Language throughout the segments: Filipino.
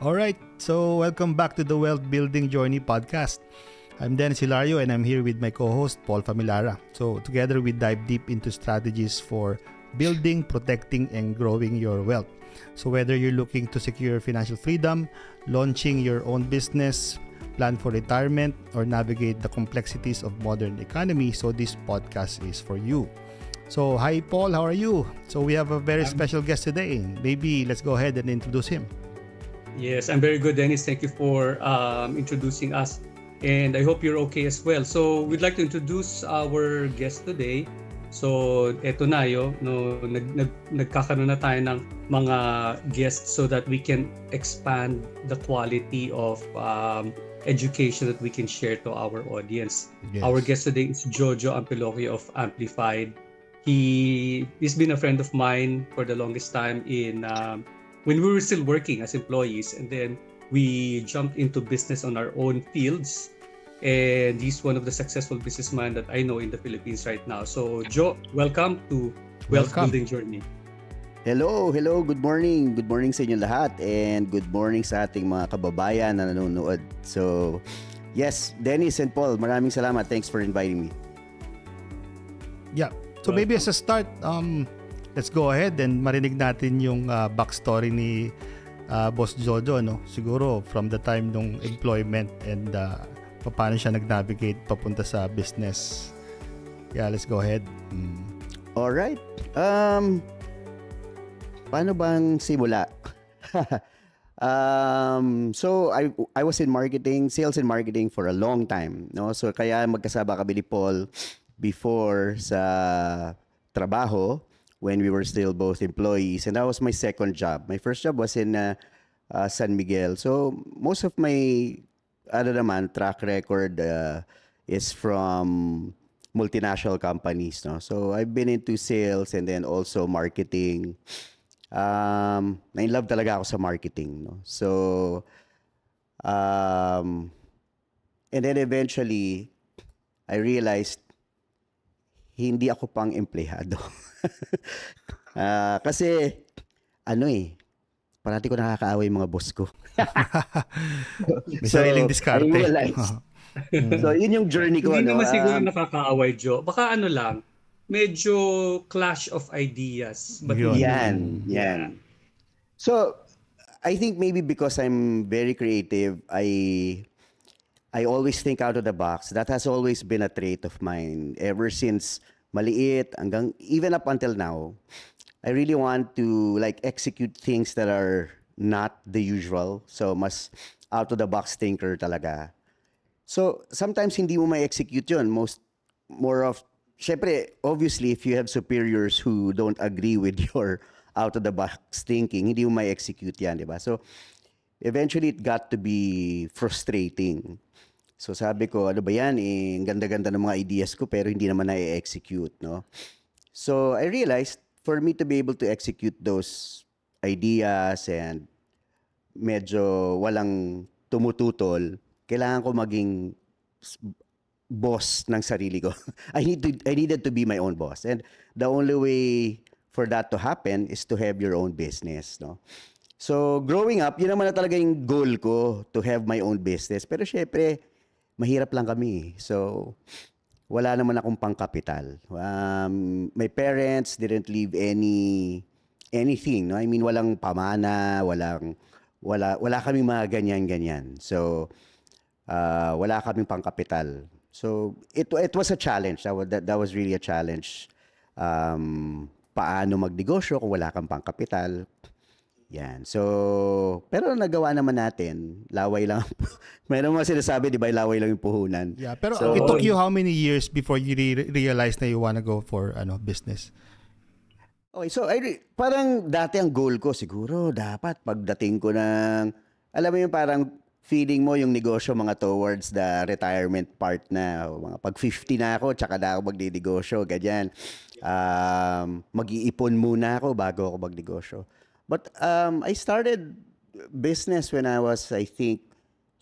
Alright, so welcome back to the Wealth Building Journey podcast. I'm Dennis Hilario and I'm here with my co-host Paul Familara. So together we dive deep into strategies for building, protecting, and growing your wealth. So whether you're looking to secure financial freedom, launching your own business, plan for retirement, or navigate the complexities of modern economy, so this podcast is for you. So hi Paul, how are you? So we have a very special guest today. Maybe let's go ahead and introduce him. Yes, I'm very good, Dennis. Thank you for introducing us. And I hope you're okay as well. So we'd like to introduce our guest today. So eto na nagkakaroon na tayo ng mga guests so that we can expand the quality of education that we can share to our audience. Yes. Our guest today is Jojo Ampiloquio of Amplified. He's been a friend of mine for the longest time when we were still working as employees, and then we jumped into business on our own fields, and he's one of the successful businessmen that I know in the Philippines right now. So Joe, welcome to Wealth Building Journey. Hello, good morning. Good morning sa inyo lahat, and good morning sa ating mga kababayan na nanonood. So yes, Dennis and Paul, maraming salamat. Thanks for inviting me. Yeah, so maybe as a start, let's go ahead and marinig natin yung backstory ni Boss Jojo, no? Siguro from the time nung employment and paano siya nag-navigate papunta sa business. Yeah, let's go ahead. Alright. Paano bang simula? So I was in marketing, sales and marketing for a long time, no? So kaya magkasama kami ni Paul before sa trabaho, when we were still both employees, and that was my second job. My first job was in San Miguel. So most of my track record is from multinational companies, no? So I've been into sales and then also marketing. Na-in-love talaga ako sa marketing, no? So and then eventually I realized hindi ako pang empleyado. Kasi parati ko nakakaaway yung mga boss ko. May sariling diskarte. So yun yung journey ko. Hindi naman siguro nakakaaway, Joe. Baka medyo clash of ideas. But yan. So I think maybe because I'm very creative, I always think out of the box. That has always been a trait of mine ever since maliit even up until now. I really want to execute things that are not the usual. So mas out of the box thinker talaga. So sometimes hindi mo ma-execute yun. Syempre, obviously, if you have superiors who don't agree with your out of the box thinking, hindi mo ma-execute yan, di ba? So eventually it got to be frustrating. So sabi ko, ano ba yan? Ganda-ganda ng mga ideas ko pero hindi naman na-execute, no? So I realized for me to be able to execute those ideas and medyo walang tumututol, kailangan ko maging boss ng sarili ko. I needed to be my own boss. And the only way for that to happen is to have your own business, no? So growing up, yun naman na talaga yung goal ko, to have my own business. Pero syempre, mahirap lang kami. So, wala naman akong pangkapital. My parents didn't leave anything. No? I mean, walang pamana, wala kaming mga ganyan-ganyan. So, wala kaming pangkapital. So, it was a challenge. That was really a challenge. Paano magnegosyo kung wala kang pangkapital? Yan. So, pero nagawa naman natin. Laway lang. Mayroon mga sinasabi, di ba, laway lang yung puhunan. Yeah, pero it took you how many years before you realized na you wanna go for business? Okay, so parang dati ang goal ko siguro dapat pagdating ko ng, alam mo yung parang feeling mo yung negosyo mga towards the retirement part na, mga pag 50 na ako, tsaka na ako magdinegosyo, ganyan. Mag-iipon muna ako bago ako magnegosyo. But I started business when I was, I think,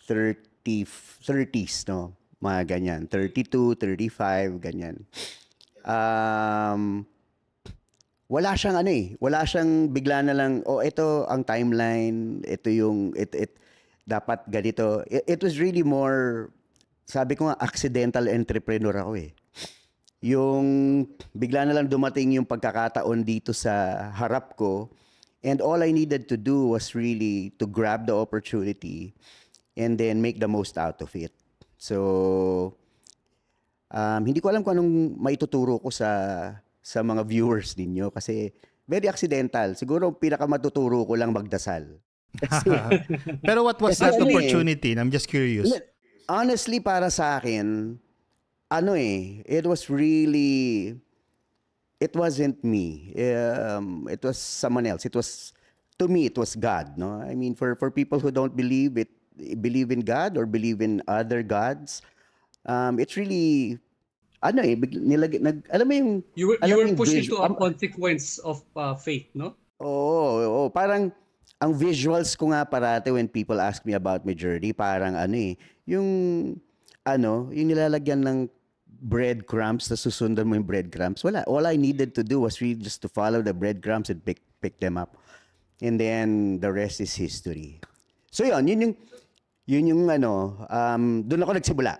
30s, no? Mga ganyan. 32, 35, ganyan. wala siyang wala siyang bigla na lang, ito ang timeline, ito yung, dapat ganito. It was really more, sabi ko nga, accidental entrepreneur ako eh. Yung bigla na lang dumating yung pagkakataon dito sa harap ko, and all I needed to do was really to grab the opportunity and then make the most out of it. So, hindi ko alam kung anong maituturo ko sa mga viewers ninyo kasi very accidental. Siguro pinakamatuturo ko lang magdasal. Pero what was that opportunity? I'm just curious. Honestly, para sa akin, it was really, it wasn't me. It was someone else. To me, it was God. No, I mean, for people who don't believe in God or believe in other gods, it's really, alam mo yung, you were pushed into a consequence of faith, no? Oo, parang ang visuals ko nga parati when people ask me about my journey, parang yung nilalagyan ng breadcrumbs, na susundan mo yung breadcrumbs. Wala. All I needed to do was really just to follow the breadcrumbs and pick them up. And then the rest is history. So yun yung doon ako nagsimula.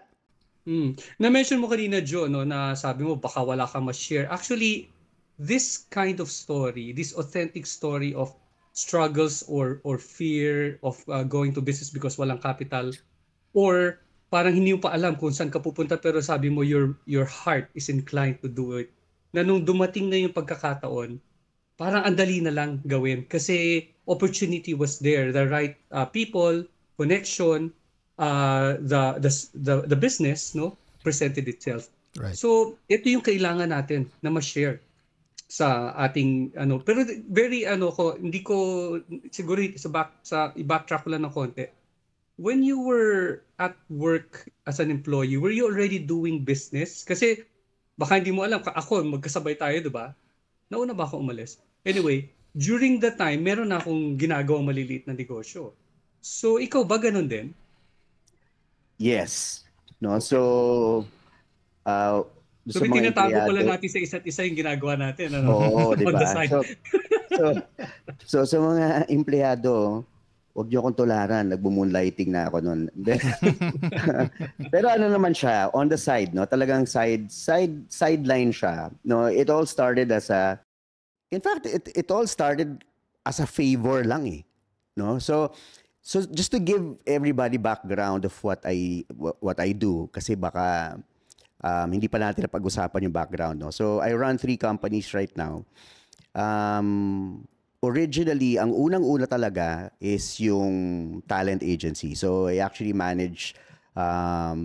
Na-mention mo kanina, Joe, no, na sabi mo baka wala kang ma-share. Actually, this kind of story, this authentic story of struggles or fear of going to business because walang capital, or parang hindi mo pa alam kung saan ka pupunta pero sabi mo your heart is inclined to do it, na nung dumating na yung pagkakataon, parang andali na lang gawin kasi opportunity was there, the right people, connection, the business, no, presented itself. Right. So ito yung kailangan natin na ma-share sa ating pero very hindi ko siguro sa i-backtrack ko lang ng konti. When you were at work as an employee, were you already doing business? Kasi baka hindi mo alam, ako magkasabay tayo, 'di ba? Nauna ba ako umalis? Anyway, during that time meron na akong ginagawang maliliit na negosyo. So ikaw ba ganun din? Yes. No, so tinatago pala natin sa isa't isa yung ginagawa natin. Oo, di ba? So sa mga empleyado, huwag niyo akong tularan. Nagbo-moonlighting na ako noon. Pero naman siya, on the side, no? Talagang sideline siya. No, it all started in fact, it all started as a favor lang eh. No? So just to give everybody background of what I do, kasi baka hindi pa natin napag-usapan yung background. No? So I run 3 companies right now. Originally, ang unang-una talaga is yung talent agency. So I actually manage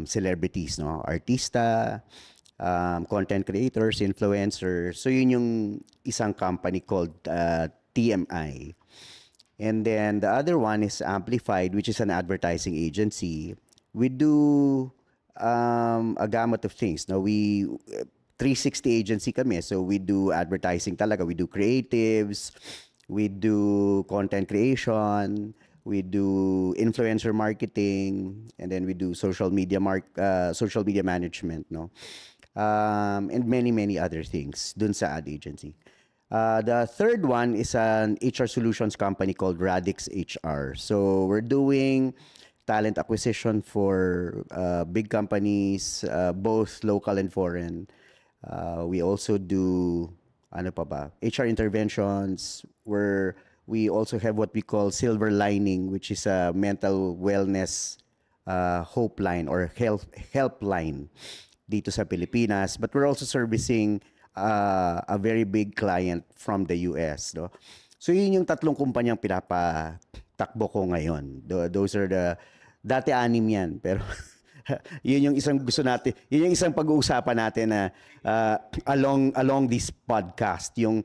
celebrities, no? Artista, content creators, influencers. So yun yung isang company called TMI. And then the other one is Amplified, which is an advertising agency. We do a gamut of things. No, we 360 agency kami. So we do advertising talaga. We do creatives. We do content creation. We do influencer marketing, and then we do social media management. No, and many other things dun sa ad agency. The third one is an HR solutions company called Radix HR. So we're doing talent acquisition for big companies, both local and foreign. We also do HR interventions, where we also have what we call Silver Lining, which is a mental wellness hope line or helpline dito sa Pilipinas. But we're also servicing a very big client from the US. No? So yun yung tatlong kumpanyang pinapatakbo ko ngayon. Those are dati 6 yan, pero yun yung isang gusto natin, yun yung isang pag-uusapan natin na along this podcast, yung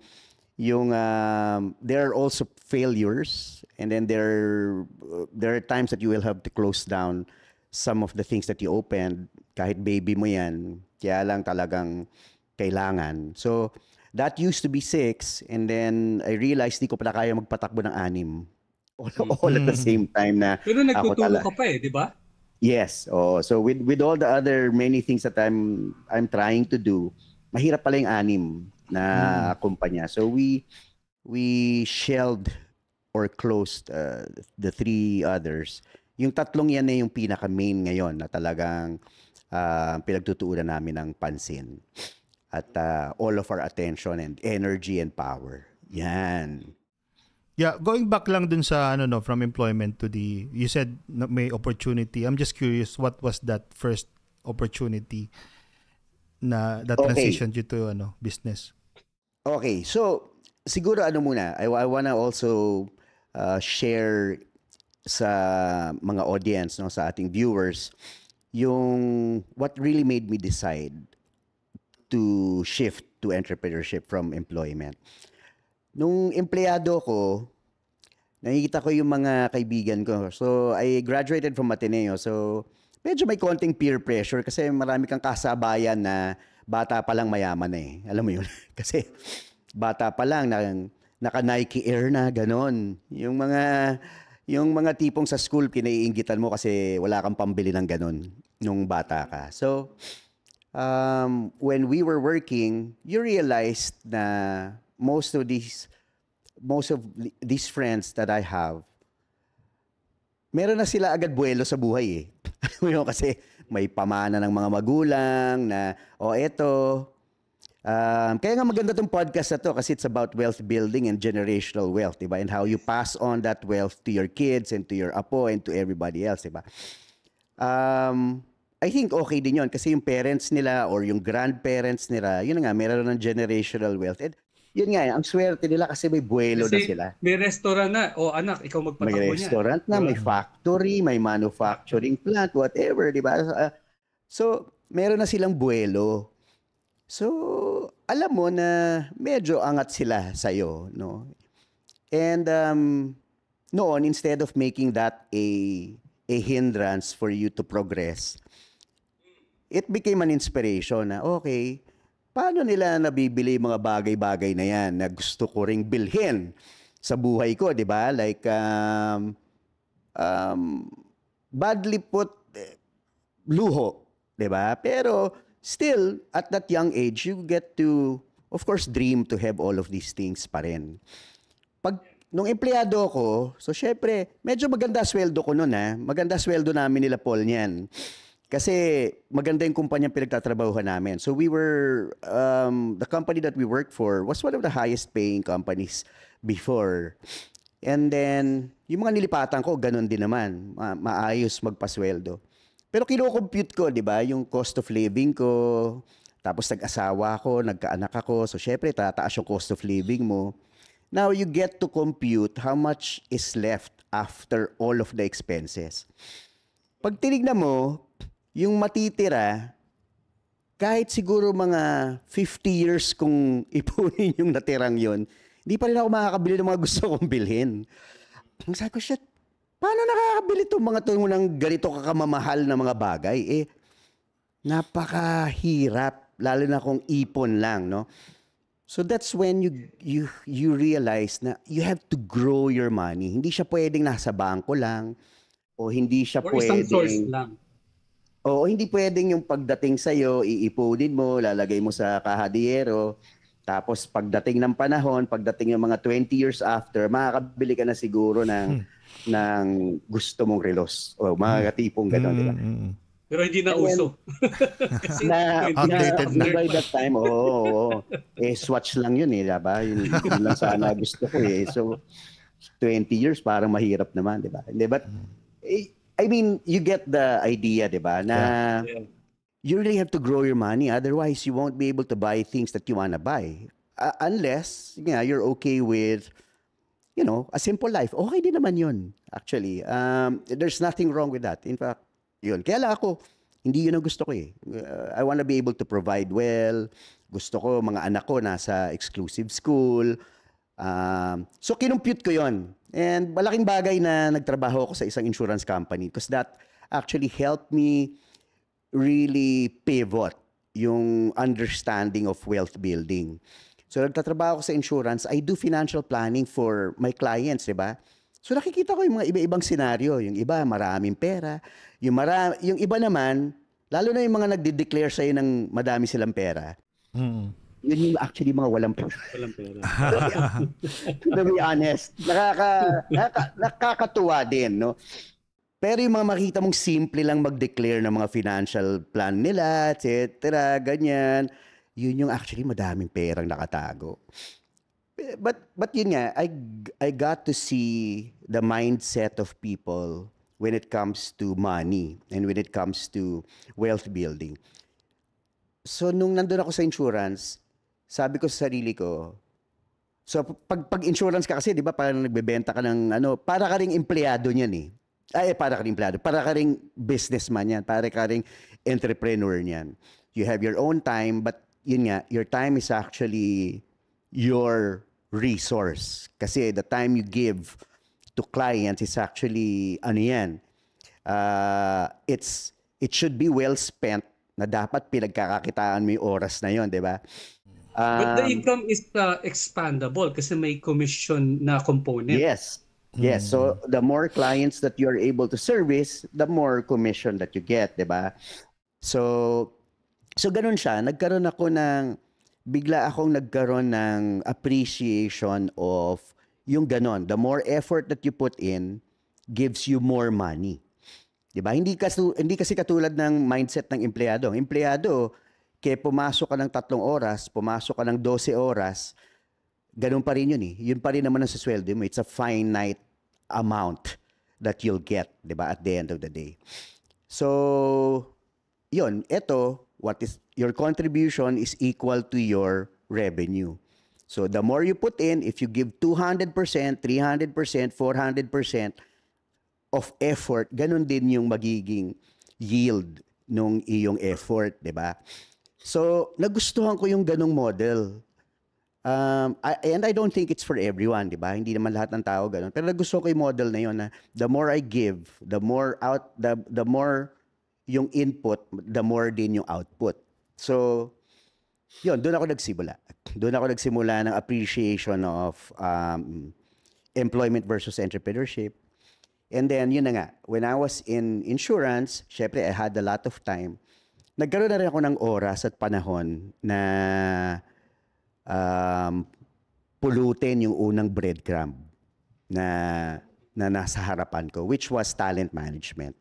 there are also failures, and then there are times that you will have to close down some of the things that you opened, kahit baby mo yan, kaya lang talagang kailangan. So that used to be 6, and then I realized di ko pala kaya magpatakbo ng 6 all at the same time na. Pero nagtuturo ka pa di ba? Yes. Oh, so with all the other many things that I'm trying to do, mahirap pala yung 6. na kumpanya. So we shelled or closed the 3 others. Yung 3 yan na yung pinaka-main ngayon na talagang pinagtutuunan namin ng pansin. At all of our attention and energy and power. Yan. Yeah, going back lang dun sa from employment to you said may opportunity. I'm just curious, what was that first opportunity that transitioned you to business? Okay, so siguro muna, I wanna also share sa mga audience, sa ating viewers, yung what really made me decide to shift to entrepreneurship from employment. Nung empleyado ko, nakikita ko yung mga kaibigan ko. So, I graduated from Ateneo. So, medyo may konting peer pressure kasi marami kang kasabayan na bata pa lang mayaman na eh. Alam mo yun? Kasi bata pa lang, naka Nike Air na, ganon. Yung mga tipong sa school, kinaiinggitan mo kasi wala kang pambili ng ganon nung bata ka. So, when we were working, you realized na most of these friends that I have, meron na sila agad buwelo sa buhay eh. Kasi may pamana ng mga magulang na, eto. Kaya nga maganda tong podcast na to kasi it's about wealth building and generational wealth, diba? And how you pass on that wealth to your kids and to your apo and to everybody else, diba? I think okay din yun kasi yung parents nila or yung grandparents nila, yun nga, meron ng generational wealth. And yun nga, ang swerte nila kasi may buwelo na sila. May restaurant na. Anak, ikaw magpatakbo niya. May restaurant na, may factory, may manufacturing plant, whatever, di ba? So, meron na silang buwelo. So, alam mo na medyo angat sila sa'yo, no? And noon, instead of making that a hindrance for you to progress, it became an inspiration na, okay, paano nila nabibili mga bagay-bagay na yan na gusto ko ring bilhin sa buhay ko, di ba? Like, badly put, luho, di ba? Pero still, at that young age, you get to, of course, dream to have all of these things pa rin. Nung empleyado ko, so syempre, medyo maganda sweldo ko noon ha. Maganda sweldo namin nila Paul niyan. Kasi maganda yung kumpanyang pinagtatrabahuhan namin. So we were, the company that we worked for was one of the highest paying companies before. And then, yung mga nilipatan ko, ganun din naman. Maayos magpasweldo. Pero kino-compute ko, di ba, yung cost of living ko, tapos nag-asawa ko, nagkaanak ako. So syempre, tataas yung cost of living mo. Now, you get to compute how much is left after all of the expenses. Pag tinignan mo, yung matitira, kahit siguro mga 50 years kung ipunin yung natirang yun, hindi pa rin ako makakabili ng mga gusto kong bilhin. Ang sabi ko, shit, paano nakakabili itong mga ito ng ganito kakamamahal na mga bagay? Napakahirap, lalo na kung ipon lang, no? So that's when you realize na you have to grow your money. Hindi siya pwedeng nasa bangko lang o hindi siya or pwedeng... isang source lang. Oo, hindi pwedeng yung pagdating sa'yo, iipunin mo, lalagay mo sa kahadiyero, tapos pagdating ng panahon, pagdating yung mga 20 years after, makakabili ka na siguro ng gusto mong relos. O mga tipong gano'n, di ba? Pero hindi na uso. Kasi updated na. By that time, swatch lang yun eh, diba? Yun lang sana gusto ko eh. So, 20 years, parang mahirap naman, di ba? But, I mean, you get the idea, di ba? Na you really have to grow your money. Otherwise, you won't be able to buy things that you wanna buy. Unless, you're okay with, a simple life. Okay din naman yun, actually. There's nothing wrong with that. In fact, yun. Kaya lang ako, hindi yun ang gusto ko eh. I wanna be able to provide well. Gusto ko, mga anak ko nasa exclusive school. So, kinumpute ko yun. And malaking bagay na nagtrabaho ako sa isang insurance company because that actually helped me really pivot yung understanding of wealth building. So, nagtatrabaho ako sa insurance. I do financial planning for my clients, di ba? So, nakikita ko yung mga iba-ibang senaryo. Yung iba, maraming pera. Yung iba naman, lalo na yung mga nagde-declare sa'yo ng madami silang pera. yun yung actually mga walang pera. Walang pera. To be honest, nakakatuwa din, no? Pero yung mga makita mong simple lang mag-declare ng mga financial plan nila, etc., ganyan, yun yung actually madaming perang nakatago. But yun nga, I got to see the mindset of people when it comes to money and when it comes to wealth building. So nung nandun ako sa insurance, sabi ko sa sarili ko, so pag insurance ka kasi, 'di ba, parang nagbebenta ka ng ano, para ka ring empleyado niyan eh. Para ka ring empleyado, para ka ring businessman yan, para ka ring entrepreneur niyan. You have your own time, but yun nga, your time is actually your resource. Kasi the time you give to clients is actually ano yan, it should be well spent, na dapat pinagkakakitaan mo yung oras na yon, 'di ba? But the income is expandable kasi may commission na component. Yes. Yes, so the more clients that you're able to service, the more commission that you get, 'di ba? So ganun siya, bigla akong nagkaroon ng appreciation of yung ganon. The more effort that you put in gives you more money. 'Di ba? Hindi kasi katulad ng mindset ng empleyado. Ang empleyado, kaya pumasok ka ng 3 oras, pumasok ka ng 12 oras, ganun pa rin yun eh. Yun pa rin naman ang sweldo mo. It's a finite amount that you'll get, 'di ba, at the end of the day. So, yun, what is your contribution is equal to your revenue. So, the more you put in, if you give 200%, 300%, 400% of effort, ganun din yung magiging yield nung iyong effort, 'di ba? So, nagustuhan ko yung ganung model. And I don't think it's for everyone, di ba? Hindi naman lahat ng tao ganun. Pero gusto ko yung model na yun na the more I give, the more yung input, the more din yung output. So, yun, doon ako nagsimula. Doon ako nagsimula ng appreciation of employment versus entrepreneurship. And then, yun na nga, when I was in insurance, syempre, I had a lot of time. Nagkaroon na rin ako ng oras at panahon na pulutin yung unang breadcrumb na nasa harapan ko, which was talent management.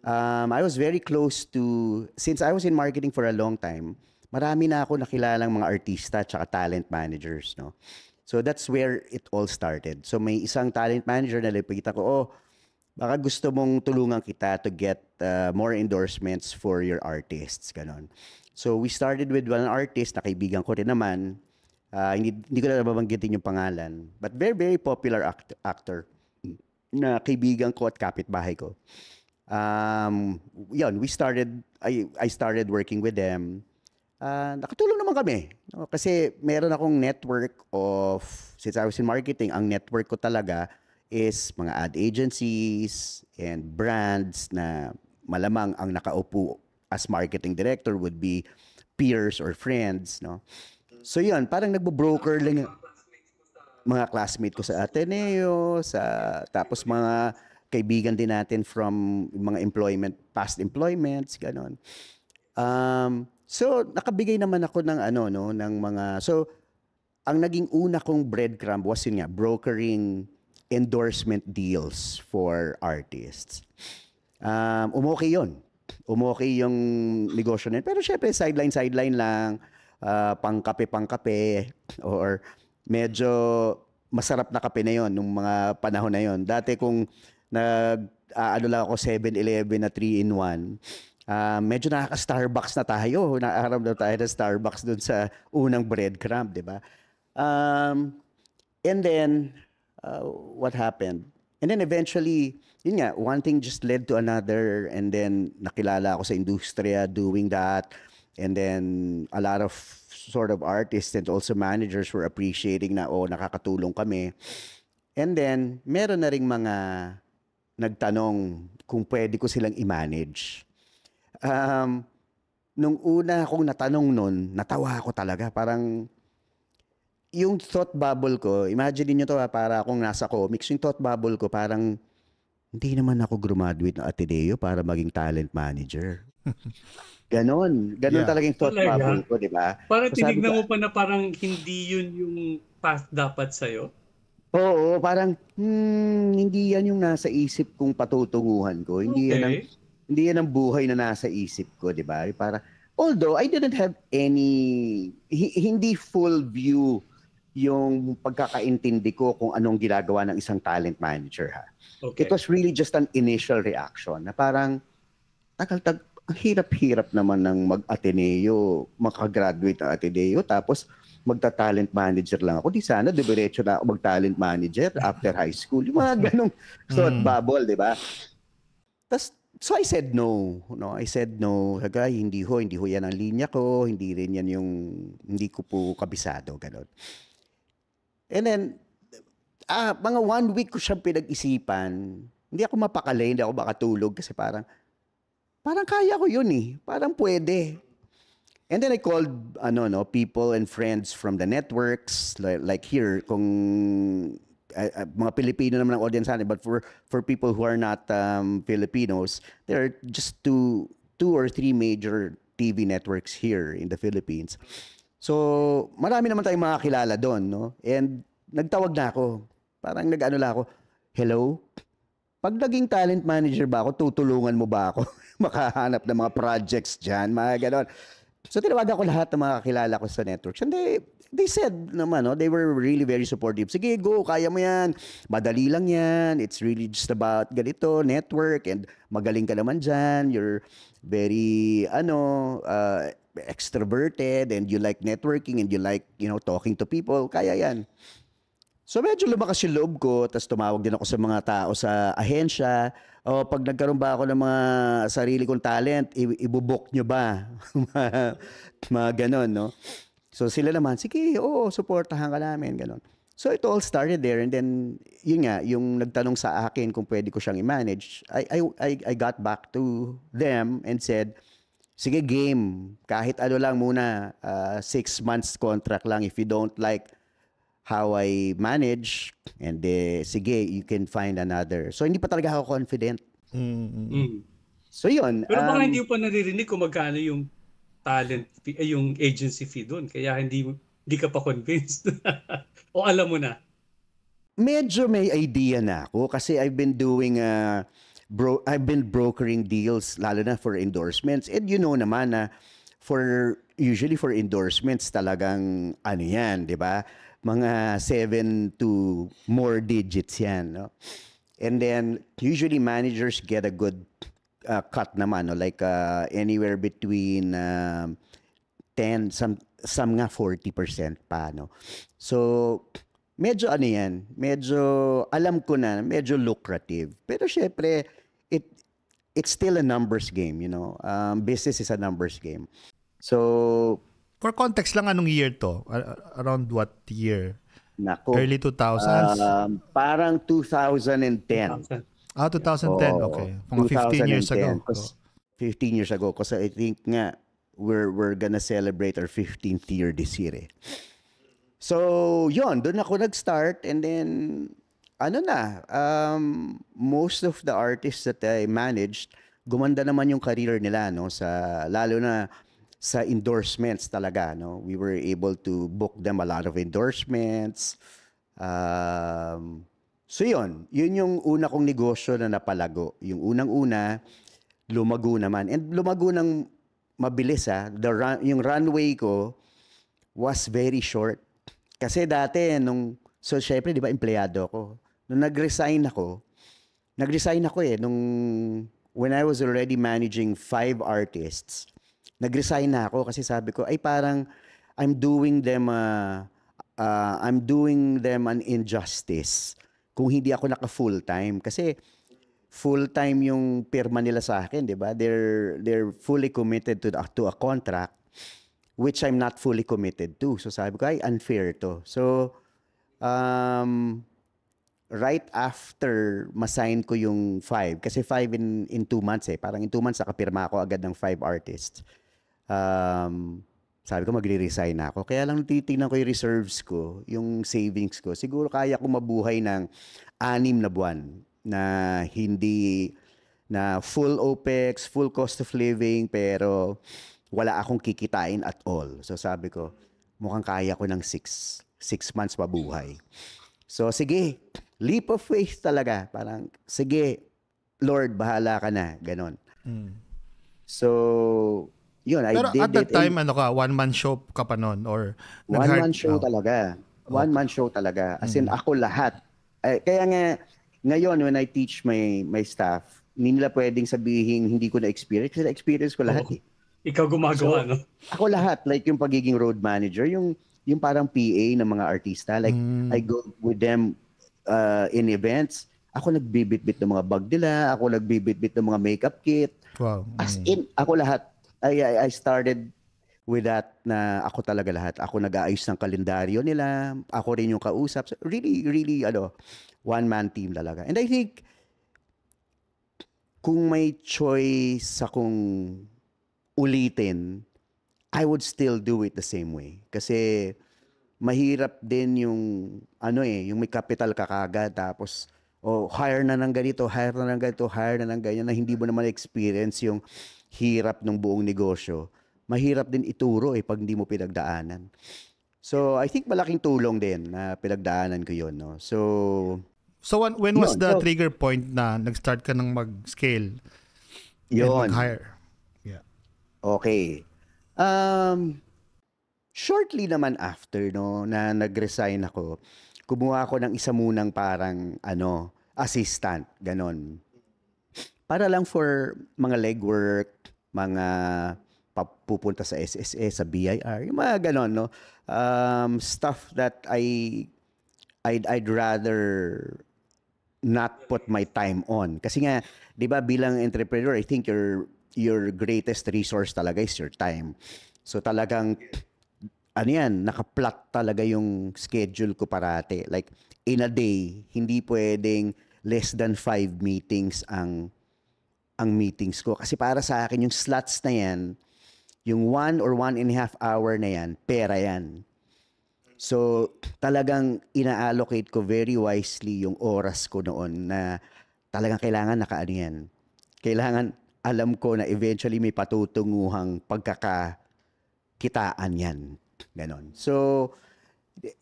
I was very close to, since I was in marketing for a long time, marami na ako nakilalang mga artista at talent managers, no? So that's where it all started. So may isang talent manager na lapita ko, baka gusto mong tulungan kita to get more endorsements for your artists, ganon. So we started with one artist na kaibigan ko rin naman. Hindi ko na babanggitin yung pangalan. But very, very popular actor na kaibigan ko at kapitbahay ko. Yun, I started working with them. Nakatulong naman kami. No? Kasi meron akong network of, since I was in marketing, ang network ko talaga is mga ad agencies and brands na malamang ang nakaupo as marketing director would be peers or friends, no? So yun, parang nagbo-broker lang yung mga classmate ko sa Ateneo, tapos mga kaibigan din natin from mga past employments, ganon. So nakabigay naman ako ng ng mga, so ang naging una kong breadcrumb was yun nga, brokering endorsement deals for artists. Okay yun. Umokay yung negosyo na yun. Pero syempre, sideline lang, pangkape, or medyo masarap na kape na yun nung mga panahon na yun. Dati kung lang ako 7-Eleven na 3-in-1, medyo nakaka-Starbucks na tayo. Nakaharap na tayo ng Starbucks dun sa unang breadcrumb, di ba? And then, what happened? And then eventually, yun nga, one thing just led to another, and then nakilala ako sa industriya doing that, and then a lot of sort of artists and also managers were appreciating na, nakakatulong kami. And then, meron na ring mga nagtanong kung pwede ko silang i-manage. Nung una akong natanong nun, natawa ako talaga. Parang, yung thought bubble ko, imagine niyo to para akong nasa comics, yung thought bubble ko parang hindi naman ako graduate ng Ateneo para maging talent manager. Ganon Yeah. talaga yung thought Talaga? bubble ko, di ba? Parang So sabi tinignan ko, mo pa na parang hindi yun yung path dapat sa'yo? oo, parang hindi yan yung nasa isip kong patutunguhan ko. Okay. Hindi yan ang buhay na nasa isip ko, di ba? Para although I didn't have any hindi full view yung pagkakaintindi ko kung anong ginagawa ng isang talent manager, ha. Okay. It was really just an initial reaction na parang ang hirap-hirap naman ng mag-Ateneo, makagraduate ng Ateneo, tapos magta-talent manager lang ako. Di sana, diretso na ako mag-talent manager after high school. Yung mga ganong thought bubble, di ba? So I said no. I said no. Sagay, hindi ho yan ang linya ko. Hindi rin yan yung, hindi ko po kabisado. Ganon. And then, mga 1 week ko siyang pinag-isipan. Hindi ako mapakali, hindi ako makatulog kasi parang kaya ko yun eh. Parang pwede. And then I called people and friends from the networks like here kung mga Pilipino naman ang audience natin, but for people who are not Filipinos, there are just two or three major TV networks here in the Philippines. So, marami naman tayong mga kilala doon, no? And nagtawag na ako. Parang nag-ano lang ako, hello? Pag naging talent manager ba ako, tutulungan mo ba ako makahanap ng mga projects dyan, mga ganon. So tinawagan ko lahat ng mga kakilala ko sa networks. And they said naman, no, they were really very supportive. Sige, go, kaya mo yan. Madali lang yan. It's really just about ganito, network, and magaling ka naman dyan. You're very, extroverted, and you like networking, and you like, talking to people. Kaya yan. So medyo lumakas yung loob ko, tapos tumawag din ako sa mga tao sa ahensya. O pag nagkaroon ba ako ng mga sarili kong talent, ibubok nyo ba? Mga ganon, no? So sila naman, sige, oo, supportahan ka namin, ganon. So it all started there, and then, yun nga, yung nagtanong sa akin kung pwede ko siyang i-manage, I got back to them and said, sige, game, kahit ano lang muna, 6 months contract lang, if you don't like how I manage, and sige, you can find another. So hindi pa talaga ako confident. So yun. Pero baka hindi mo pa naririnig kung magkano yung talent fee, yung agency fee doon. Kaya hindi ka pa convinced. O alam mo na? Medyo may idea na ako kasi I've been doing I've been brokering deals lalo na for endorsements. And you know naman na usually for endorsements talagang ano yan, di ba? Mga 7 to more digits yan, no? And then usually managers get a good cut naman, no? Like anywhere between 10, some nga 40% pa, no? So medyo ano yan, medyo alam ko na, medyo lucrative. Pero syempre, it's still a numbers game, business is a numbers game. So for context lang, anong year to? Around what year? Nako. Early 2000s? Parang 2010. 2010, okay. Mga 15 years ago. 15 years ago. Kasi I think nga, we're gonna celebrate our 15th year this year eh. So, yun. Doon ako nag-start. And then, most of the artists that I managed, gumanda naman yung career nila, no? Lalo na sa endorsements talaga, no? We were able to book them a lot of endorsements. So yun yung una kong negosyo na napalago. Yung unang-una, lumago naman. And lumago ng mabilis, yung runway ko was very short. Kasi dati, so syempre, di ba, empleyado ako. Nung nag-resign ako when I was already managing 5 artists, nag-resign na ako kasi sabi ko, ay parang I'm doing them an injustice kung hindi ako naka full-time. Kasi full-time yung pirma nila sa akin, di ba? They're fully committed to a contract which I'm not fully committed to. So sabi ko, ay unfair to. So, right after masign ko yung 5, kasi 5 in 2 months eh. Parang in 2 months nakapirma ako agad ng 5 artists. Sabi ko magre-resign na ako. Kaya lang titingnan ko yung reserves ko, yung savings ko. Siguro kaya ko mabuhay ng 6 na buwan. na hindi na full OPEX, full cost of living, pero wala akong kikitain at all. So sabi ko, mukhang kaya ko ng 6 months mabuhay. So sige, leap of faith talaga. Parang, sige, Lord, bahala ka na. Ganon. So, yun, Pero I did at that it. time, ano ka, one-man show ka pa noon? Or One-man show talaga. One-man show talaga. As in, ako lahat. Kaya nga, ngayon, when I teach my staff, hindi nila pwedeng sabihin hindi ko na-experience kasi na-experience ko lahat. Ikaw gumagawa, no? Ako lahat, like yung pagiging road manager, yung parang PA ng mga artista, like I go with them in events. Ako nagbibitbit ng mga bag nila, ako nagbibitbit ng mga makeup kit. Wow. As in, ako lahat. I started with that na ako talaga lahat. Ako nag-aayos ng kalendaryo nila, ako rin yung kausap. So really, really, one-man team talaga. And I think, kung may choice akong ulitin, I would still do it the same way. Kasi mahirap din yung yung may capital ka kagad tapos hire na ng ganito, hire na ng ganito, hire na ng ganyan na hindi mo naman experience yung hirap ng buong negosyo. Mahirap din ituro pag hindi mo pinagdaanan. So I think malaking tulong din na pinagdaanan ko yun, no. So when was the trigger point na nag-start ka ng mag-scale and mag-hire? Yeah. Okay. Shortly naman after, no, na nag-resign ako, kumuha ako ng isa munang parang assistant, ganon. Para lang for mga legwork, mga pupunta sa SSA, sa BIR, yung mga ganon, no. Stuff that I'd rather not put my time on. Kasi nga, 'di ba, bilang entrepreneur, I think your greatest resource talaga is your time. So talagang naka-plot talaga yung schedule ko parate. Like in a day, hindi pwedeng less than 5 meetings ang meetings ko. Kasi para sa akin yung slots na yan, yung 1 or 1.5 hour na yan, pera yan. So, talagang ina-allocate ko very wisely yung oras ko noon na talagang kailangan yan. Kailangan alam ko na eventually may patutunguhang pagkakakitaan yan. Ganon. So,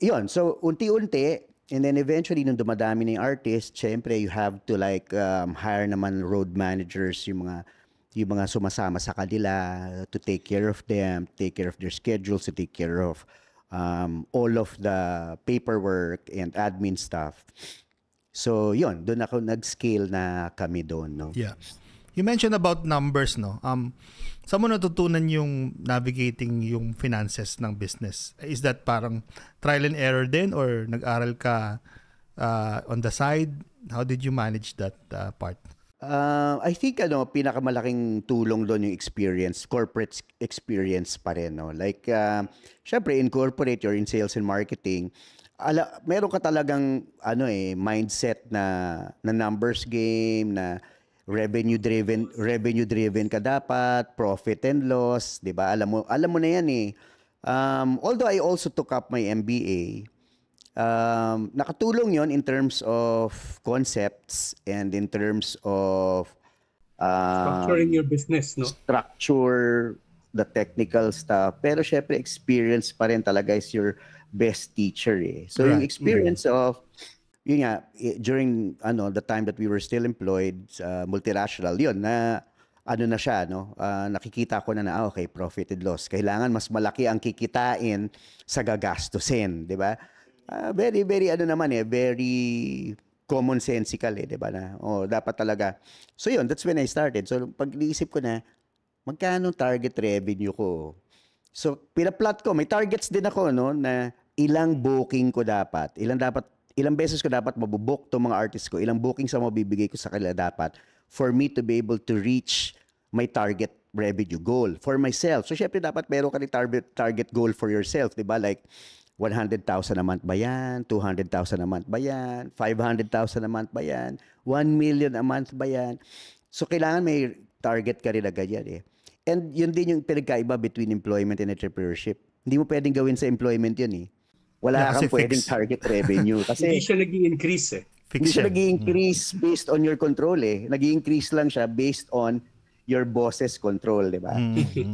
yun. So, unti-unti, and then eventually, nung dumadami na yung artist, syempre, you have to hire naman road managers, yung mga sumasama sa kanila to take care of them, take care of their schedules, to take care of all of the paperwork and admin stuff. So, yun, doon ako nag-scale na kami doon, no? Yeah. You mentioned about numbers, no? Saan mo natutunan yung navigating yung finances ng business? Is that parang trial and error din or nag-aral ka on the side? How did you manage that part? I think pinakamalaking tulong doon yung experience, corporate experience pa rin, no? Like syempre in corporate or in sales and marketing, meron ka talagang mindset na numbers game, na revenue driven ka dapat, profit and loss, 'di ba? Alam mo na 'yan eh. Although I also took up my MBA, nakatulong yon in terms of concepts and in terms of structuring your business, no? Structure, the technical stuff. Pero syempre, experience pa rin talaga is your best teacher eh. So yung experience of, yun nga, during the time that we were still employed sa multirational, yun, na na siya, no? Nakikita ko na okay, profit and loss. Kailangan mas malaki ang kikitain sa gagastusin, di ba? Very, very, very commonsensical eh, di ba? Na, dapat talaga. So yun, that's when I started. So pag naisip ko na, magkano target revenue ko? So pinaplot ko, may targets din ako, no? Na ilang booking ko dapat, ilang beses ko dapat mabubook tong mga artists ko, ilang bookings ang mabibigay ko sa kanila dapat for me to be able to reach my target revenue goal for myself. So syempre dapat meron ka target goal for yourself, di ba? Like 100,000 a month ba yan? 200,000 a month ba yan? 500,000 a month ba yan? 1 million a month ba yan? So kailangan may target ka rin agad yan eh. And yun din yung pinagkaiba between employment and entrepreneurship. Hindi mo pwedeng gawin sa employment yun eh. Wala kang pwedeng target revenue. Kasi hindi siya nag-increase eh. Hindi siya Fiction. nag-increase based on your control eh. Nag-increase lang siya based on your boss's control, di ba?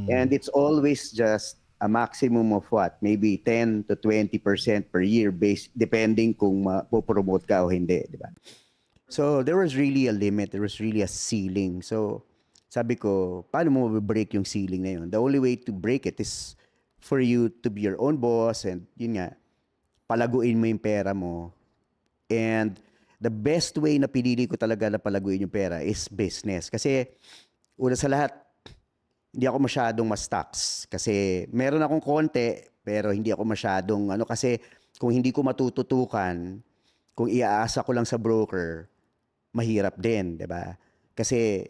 And it's always just a maximum of what? Maybe 10 to 20% per year based depending kung mapopromote ka o hindi, di ba? So there was really a limit, there was really a ceiling. So sabi ko, paano mo break yung ceiling na yun? The only way to break it is for you to be your own boss and yun nga, palaguin mo yung pera mo. And the best way na pinili ko talaga na palaguin yung pera is business. Kasi una sa lahat, hindi ako masyadong ma-stocks. Kasi meron akong konti, pero hindi ako masyadong kasi kung hindi ko matututukan, kung iaasa ko lang sa broker, mahirap din, di ba? Kasi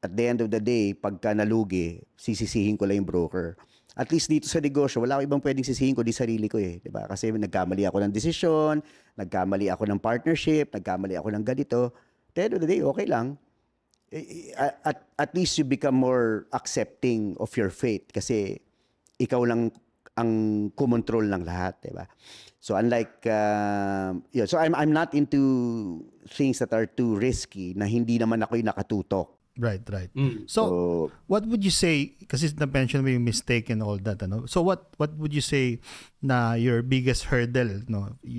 at the end of the day, pagka nalugi, sisisihin ko lang yung broker. At least dito sa negosyo, wala akong ibang pwedeng sisihin ko, di sarili ko eh. Diba? Kasi nagkamali ako ng desisyon, nagkamali ako ng partnership, nagkamali ako ng ganito. At the end of the day, okay lang. At least you become more accepting of your fate kasi ikaw lang ang kumontrol ng lahat, diba? So unlike, so I'm not into things that are too risky na hindi naman ako yung nakatutok. Right. So, what would you say, kasi na-mention mo yung mistake and all that, so what would you say na your biggest hurdle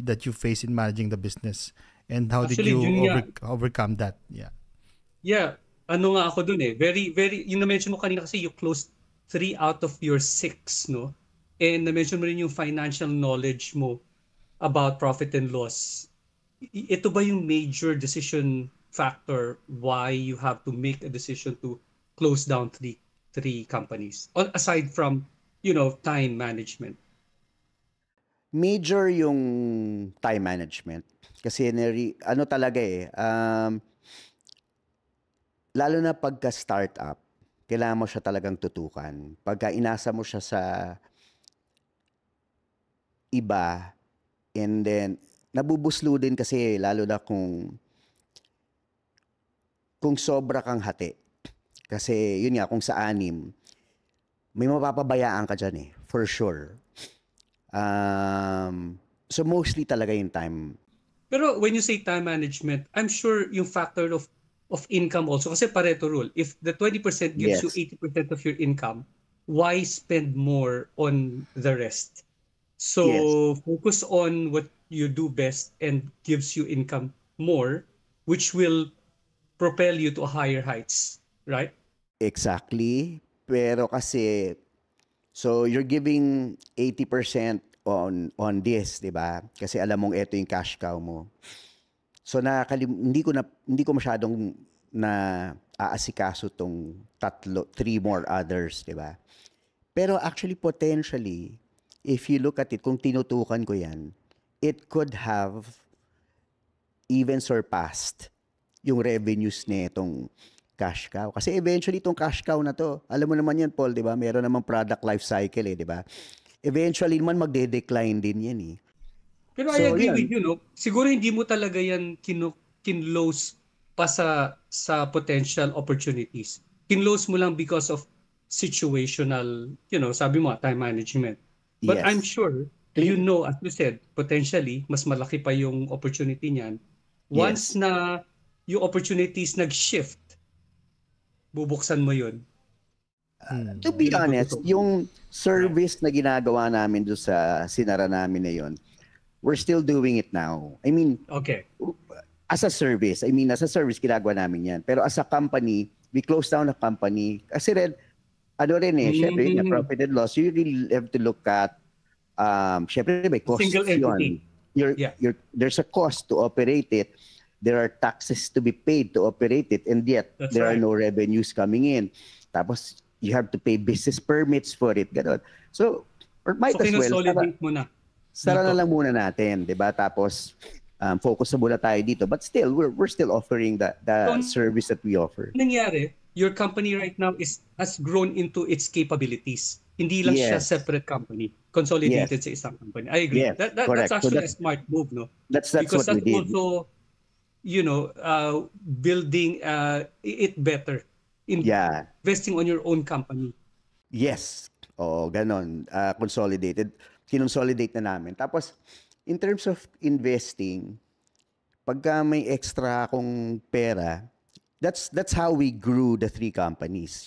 that you face in managing the business and how Actually, did you overcome that? Yeah, ano nga ako dun eh. Very, very, yung na-mention mo kanina kasi you closed 3 out of your 6, no? And na-mention mo rin yung financial knowledge mo about profit and loss. Ito ba yung major decision factor why you have to make a decision to close down three companies aside from time management? Major yung time management kasi talaga eh lalo na pagka startup kailangan mo siya talagang tutukan. Pagka inasa mo siya sa iba and then nabubuslo din kasi lalo na kung sobra kang hati. Kasi yun nga, kung sa 6, may mapapabayaan ka dyan eh, for sure. So mostly talaga yung time. Pero when you say time management, I'm sure yung factor of income also, kasi Pareto rule, if the 20% gives you 80% of your income, why spend more on the rest? So focus on what you do best and gives you income more, which will propel you to higher heights, right? Exactly. Pero kasi, so you're giving 80% on this, di ba? Kasi alam mong ito yung cash cow mo. So hindi ko masyadong na aasikaso tong 3 more others, di ba? Pero actually, potentially, if you look at it, kung tinutukan ko yan, it could have even surpassed yung revenues nitong cash cow. Kasi eventually itong cash cow na to, alam mo naman yan, Paul, di ba? Meron namang product life cycle eh, di ba? Eventually naman magde-decline din yan eh. Pero I agree with you, no? Siguro hindi mo talaga yan kinlose pa sa potential opportunities. Kinlose mo lang because of situational, sabi mo, time management. But I'm sure, as you said, potentially, mas malaki pa yung opportunity niyan. Once na yung opportunities nag-shift, bubuksan mo yun. To be honest, yung service na ginagawa namin doon sa sinara namin na yun, we're still doing it now. I mean, as a service ginagawa namin yan. Pero as a company, we closed down a company. Kasi syempre, yung profit and loss, you really have to look at, syempre, may cost yun. There's a cost to operate it. There are taxes to be paid to operate it, and yet there are no revenues coming in. Tapos, you have to pay business permits for it. Ganon. So, or might as well, sara na lang muna natin, di ba? Tapos, focus na muna tayo dito. But still, we're still offering the service that we offer. Nangyari, your company right now has grown into its capabilities. Hindi lang siya separate company, consolidated sa isang company. I agree. That's actually a smart move, no? That's because what we did. Also, building it better. Investing on your own company. Yes. Ganon. Consolidate na namin. Tapos, in terms of investing, pagka may extra akong pera, that's how we grew the 3 companies.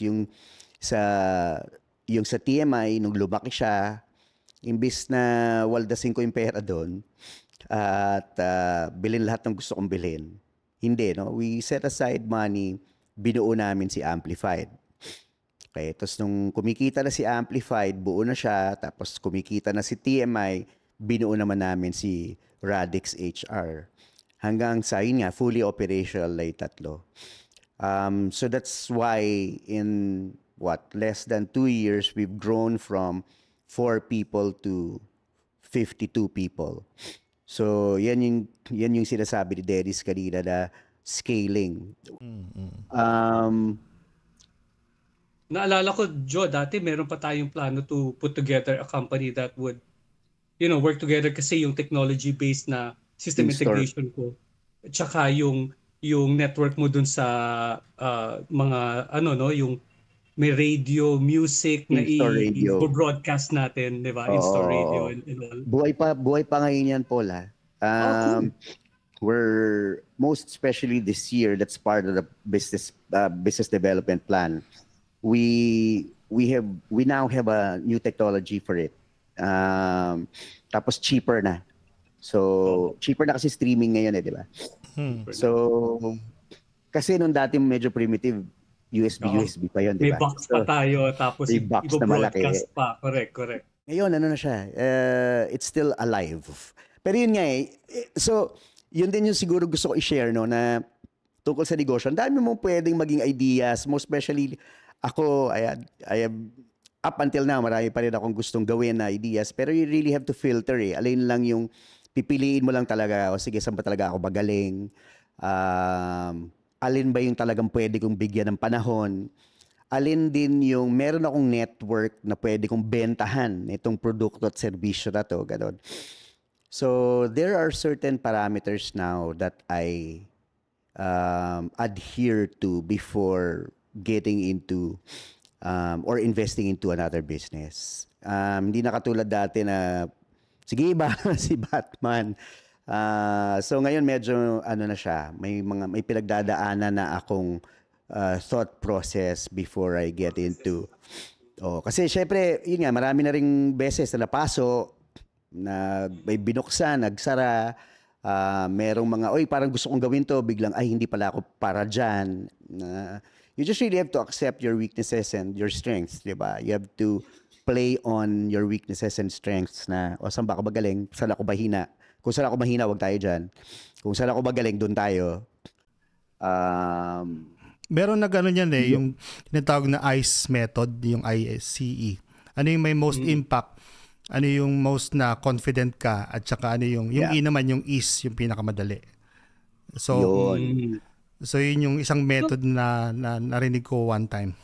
Sa sa TMI nung lumaki siya, imbis na waldasin ko yung pera doon at bilhin lahat ng gusto kong bilhin. Hindi, no? We set aside money, binuo namin si Amplified. Okay, tapos nung kumikita na si Amplified, buo na siya, tapos kumikita na si TMI, binuo naman namin si Radix HR. Hanggang sa yun nga, fully operational na yung tatlo. So that's why in less than 2 years, we've grown from 4 people to 52 people. So yan yung sinasabi ni Dennis kanina na scaling. Naalala ko, Joe, dati meron pa tayong plano to put together a company that would, work together kasi yung technology-based na system integration ko. At saka yung network mo dun sa mga, yung may radio, music na i-broadcast natin, di ba? In-store radio and all. Buhay pa ngayon yan, Paul, ha? Cool. We're, most especially this year, that's part of the business development plan. We now have a new technology for it. Tapos cheaper na. So, cheaper na kasi streaming ngayon di ba? So, kasi nung dati medyo primitive, USB pa yun, di ba? May box pa tayo, tapos may box na malaki. Pa. Correct. Ngayon, ano na siya? It's still alive. Pero yun nga so, yun din yung siguro gusto ko i-share, no, na tungkol sa negosyo. Ang dami mong pwedeng maging ideas, most especially ako, I have up until now, marami pa rin akong gustong gawin na ideas, pero you really have to filter Alin lang yung pipiliin mo lang talaga, o sige, saan ba talaga ako magaling? Alin ba yung talagang pwede kong bigyan ng panahon? Alin din yung meron akong network na pwede kong bentahan itong produkto at serbisyo na to, gano'n. So, there are certain parameters now that I adhere to before getting into or investing into another business. Hindi na katulad dati na sige ba si Batman. So ngayon medyo na siya, may pinagdadaanan na akong thought process before I get into. Kasi syempre, yun nga, marami na ring beses na napaso na may binuksan, nagsara. Merong mga, parang gusto kong gawin to, biglang, hindi pala ako para dyan. You just really have to accept your weaknesses and your strengths, di ba? You have to play on your weaknesses and strengths na, saan ba ako magaling? Saan ako mahina? Kung saan ako mahina, wag tayo dyan. Kung saan ako magaling, doon tayo. Meron na gano'n yan yung tinatawag na ICE method, yung ICE. Ano yung may most impact? Ano yung most na confident ka? At saka ano yung E naman, yung is, yung pinakamadali. So, So yun yung isang method na narinig ko one time.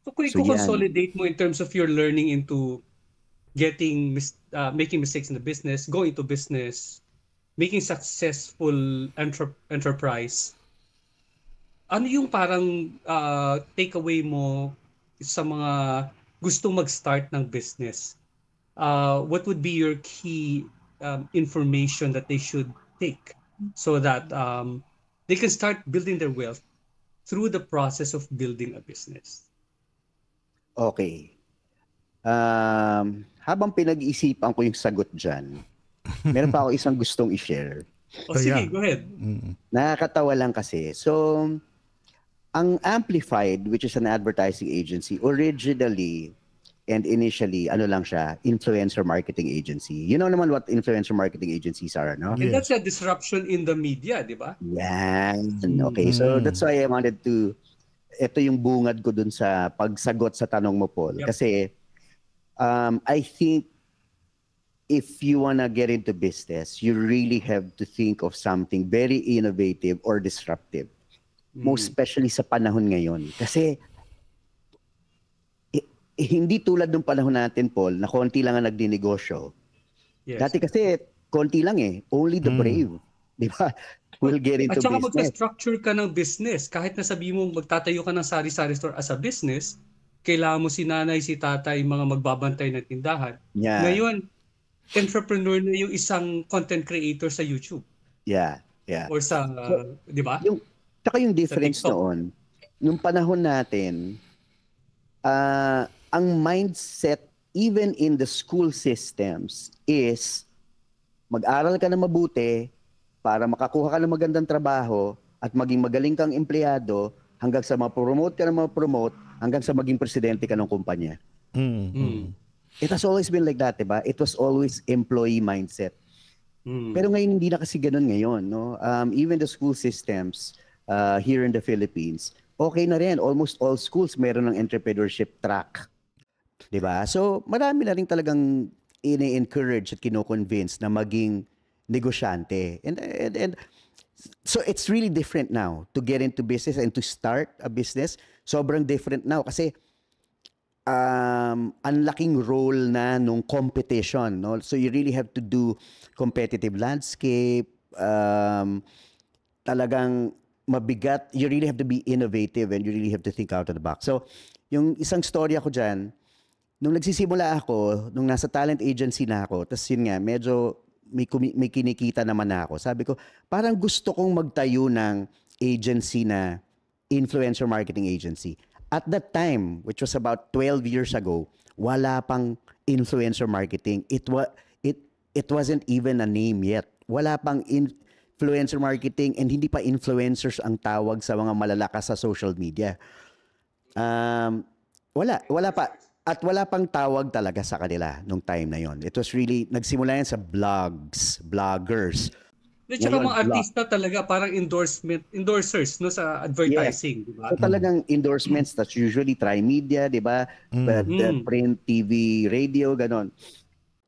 So kung i-consolidate mo in terms of your learning into making mistakes in the business, going into business, making successful enterprise, ano yung parang takeaway mo sa mga gustong mag-start ng business? What would be your key information that they should take so that they can start building their wealth through the process of building a business? Okay. Habang pinag-iisipan ko yung sagot dyan, meron pa ako isang gustong i-share. Sige, go ahead. Nakakatawa lang kasi. So, ang Amplified, which is an advertising agency, originally and initially, lang siya, influencer marketing agency. You know naman what influencer marketing agencies are, no? And that's a disruption in the media, di ba? Yan. Okay, so that's why I wanted to, ito yung bungad ko dun sa pagsagot sa tanong mo, Paul. Yep. Kasi I think if you wanna get into business, you really have to think of something very innovative or disruptive. Most especially sa panahon ngayon. Kasi hindi tulad ng panahon natin, Paul, na konti lang ang nagdinegosyo. Yes. Dati kasi konti lang only the brave, di ba? Will get into business. At saka magka-structure ka ng business. Kahit na sabi mo magtatayo ka ng sari-sari store as a business, kailangan mo si nanay, si tatay, mga magbabantay ng tindahan. Yeah. Ngayon, entrepreneur na yung isang content creator sa YouTube. Yeah. Yeah. Or sa, So, di ba? yung, tsaka yung Sa difference TikTok. noon, nung panahon natin, ang mindset even in the school systems is mag-aral ka na mabuti para makakuha ka ng magandang trabaho at maging magaling kang empleyado hanggang sa ma-promote ka na ma-promote hanggang sa maging presidente ka ng kumpanya. It has always been like that, diba? It was always employee mindset. Pero ngayon hindi na kasi ganun ngayon, no? Even the school systems here in the Philippines, okay na rin. Almost all schools meron ng entrepreneurship track. 'Di ba? So, marami na rin talagang ini-encourage at kino-convince na maging negosyante. And so it's really different now to get into business and to start a business. Sobrang different now kasi ang laking role na nung competition, no? So you really have to do competitive landscape, talagang mabigat. You really have to be innovative and you really have to think out of the box. So, yung isang storya ko dyan, nung nagsisimula ako, nung nasa talent agency na ako, tapos yun nga, medyo may kinikita naman na ako. Sabi ko, parang gusto kong magtayo ng agency na influencer marketing agency. At that time, which was about 12 years ago, wala pang influencer marketing. It wasn't even a name yet. Wala pang influencer marketing and hindi pa influencers ang tawag sa mga malalakas sa social media. Wala pa. At wala pang tawag talaga sa kanila nung time na yon. It was really, nagsimula yan sa bloggers. At saka Ngayon, mga artista talaga parang endorsers no sa advertising, yes. di ba? So talagang endorsements, that's usually Trimedia, di ba? The print, TV, radio, ganon.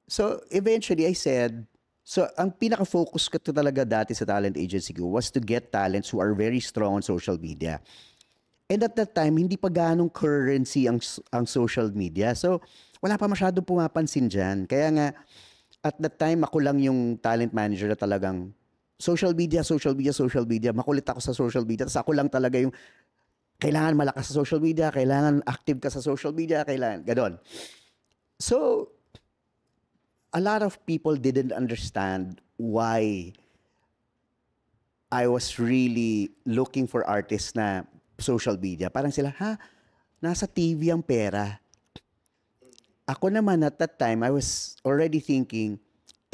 So eventually I said, so ang pinaka-focus ko talaga dati sa talent agency ko was to get talents who are very strong on social media. And at that time, hindi pa ganong currency ang social media. So, wala pa masyado pumapansin dyan. Kaya nga, at that time, ako lang yung talent manager na talagang social media. Makulit ako sa social media. Tapos ako lang talaga yung kailangan malakas sa social media, kailangan active ka sa social media, kailangan, ganon. So, a lot of people didn't understand why I was really looking for artists na social media. Parang sila, nasa TV ang pera. Ako naman at that time, I was already thinking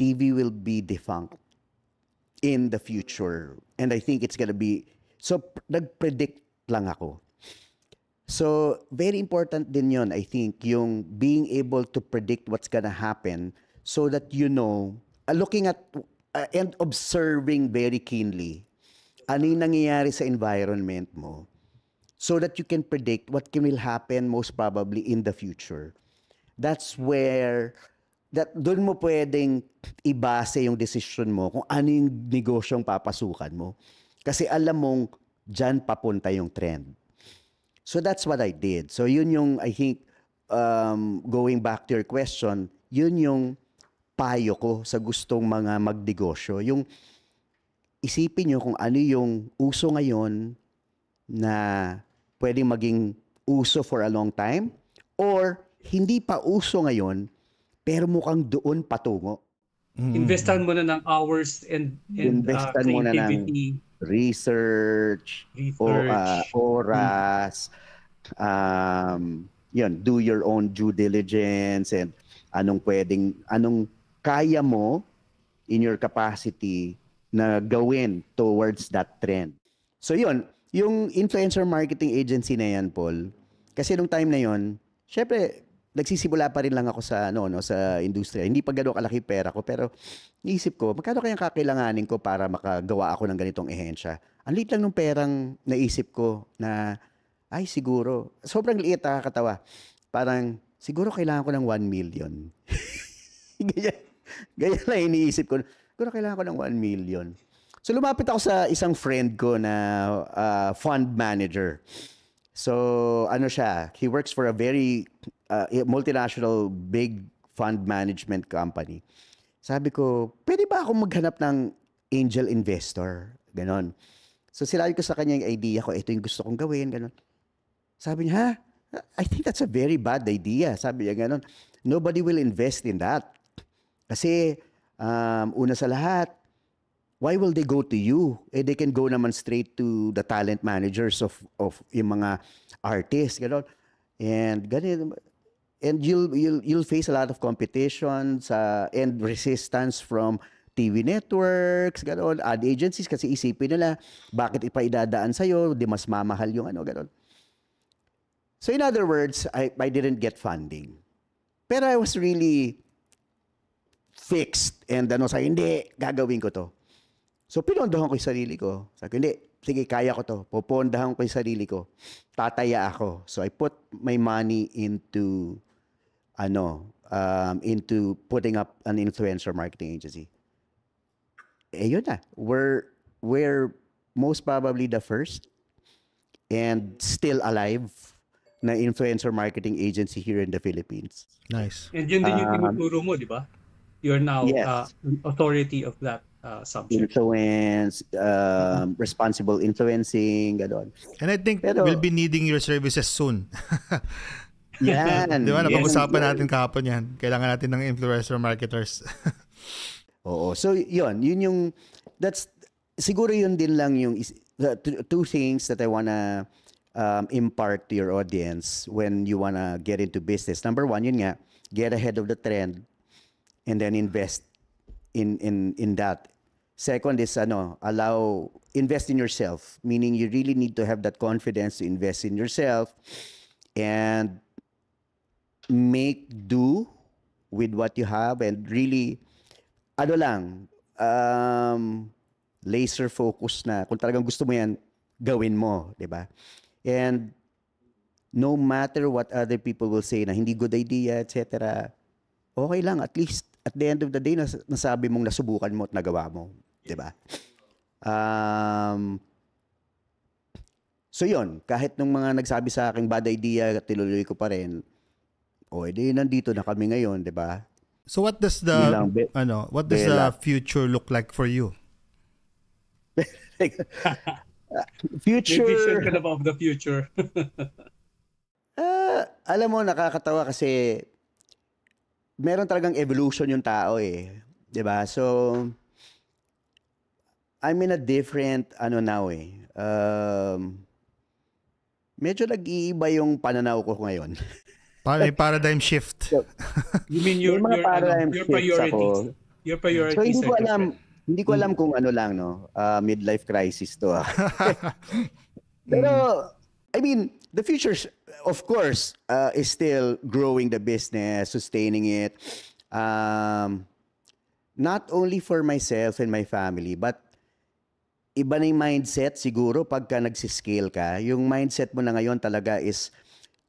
TV will be defunct in the future. And I think it's gonna be, so nag-predict lang ako. So, very important din yun, I think, yung being able to predict what's gonna happen so that you know, looking at and observing very keenly ano yung nangyayari sa environment mo, so that you can predict what will happen most probably in the future. That's where, doon mo pwedeng ibase yung decision mo kung ano yung negosyong papasukan mo. Kasi alam mong dyan papunta yung trend. So that's what I did. So yun yung, I think, going back to your question, yun yung payo ko sa gustong mga magnegosyo. Yung isipin nyo kung ano yung uso ngayon na pwedeng maging uso for a long time or hindi pa uso ngayon pero mukhang doon patungo. Investan mo na ng hours and Investan mo na ng research. Oras, yun, do your own due diligence and anong kaya mo in your capacity na gawin towards that trend. So yun, yung influencer marketing agency na yan, Paul, kasi nung time na yon, syempre, nagsisimula pa rin lang ako sa sa industriya. Hindi pa gano'ng kalaki pera ko, pero naisip ko, magkano kayang kakailanganin ko para makagawa ako ng ganitong ehensya? Ang liit lang nung perang naisip ko na, ay siguro, sobrang liit, nakakatawa. Parang, siguro kailangan ko ng 1 million. Ganyan lang iniisip ko. Siguro kailangan ko ng 1 million. So lumapit ako sa isang friend ko na fund manager. So ano siya, he works for a very multinational big fund management company. Sabi ko, pwede ba ako maghanap ng angel investor? Ganon. So sinabi ko sa kanya yung idea ko, ito yung gusto kong gawin, ganon. Sabi niya, I think that's a very bad idea. Sabi niya ganon. Nobody will invest in that. Kasi una sa lahat, why will they go to you? They can go naman straight to the talent managers of yung mga artists, gano'n. And ganun, and you'll face a lot of competition and resistance from TV networks, gano'n, ad agencies, kasi isipin nila, bakit ipaidadaan sa'yo, di mas mamahal yung gano'n. So in other words, I didn't get funding. Pero I was really fixed and hindi, gagawin ko to. So pinondahan ko yung sarili ko. Sabi ko, hindi, sige, kaya ko to. Popondahan ko yung sarili ko. Tataya ako. So I put my money into putting up an influencer marketing agency. Yun na. We're most probably the first and still alive na influencer marketing agency here in the Philippines. Nice. And yun din yung tinuturo mo, di ba? You're now an authority of that subject. Influence, responsible influencing, gano'n. And I think we'll be needing your services soon. Yan. Di ba? Napag-usapan natin kahapon yan. Kailangan natin ng influencer marketers. Oo. So, yun yung, siguro yun din lang yung, two things that I wanna impart to your audience when you wanna get into business. Number one, yun nga, get ahead of the trend and then invest in that. Second is invest in yourself, meaning you really need to have that confidence to invest in yourself and make do with what you have and really laser focus na kung talagang gusto mo yan, gawin mo, di ba? And no matter what other people will say na hindi good idea, etc., okay lang, at least at the end of the day, nasabi mong nasubukan mo at nagawa mo. Diba? So yun, kahit nung mga nagsabi sa akin bad idea, tinuloy ko pa rin. Nandito na kami ngayon, diba? So what does the future look like for you? Future. May vision ka na ba of the future? Alam mo, nakakatawa kasi meron talagang evolution yung tao eh. 'Di ba? So I'm in a different now eh. Medyo nag-iiba yung pananaw ko ngayon. Paradigm shift. So, you mean your priorities? Your priorities. So hindi ko alam kung midlife crisis to. Pero I mean, the future of course is still growing the business, sustaining it. Not only for myself and my family, but iba na yung mindset siguro pagka nagsiscale ka. Yung mindset mo na ngayon talaga is